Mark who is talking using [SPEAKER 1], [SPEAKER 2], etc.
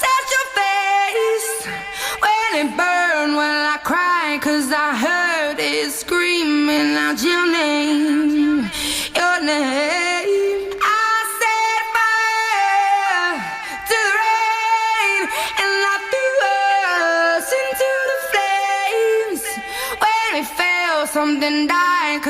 [SPEAKER 1] touch your face when it burned, when I cried, 'cause I heard it screaming out your name, your name. I set fire to the rain, and I threw us into the flames. When it fell, something died.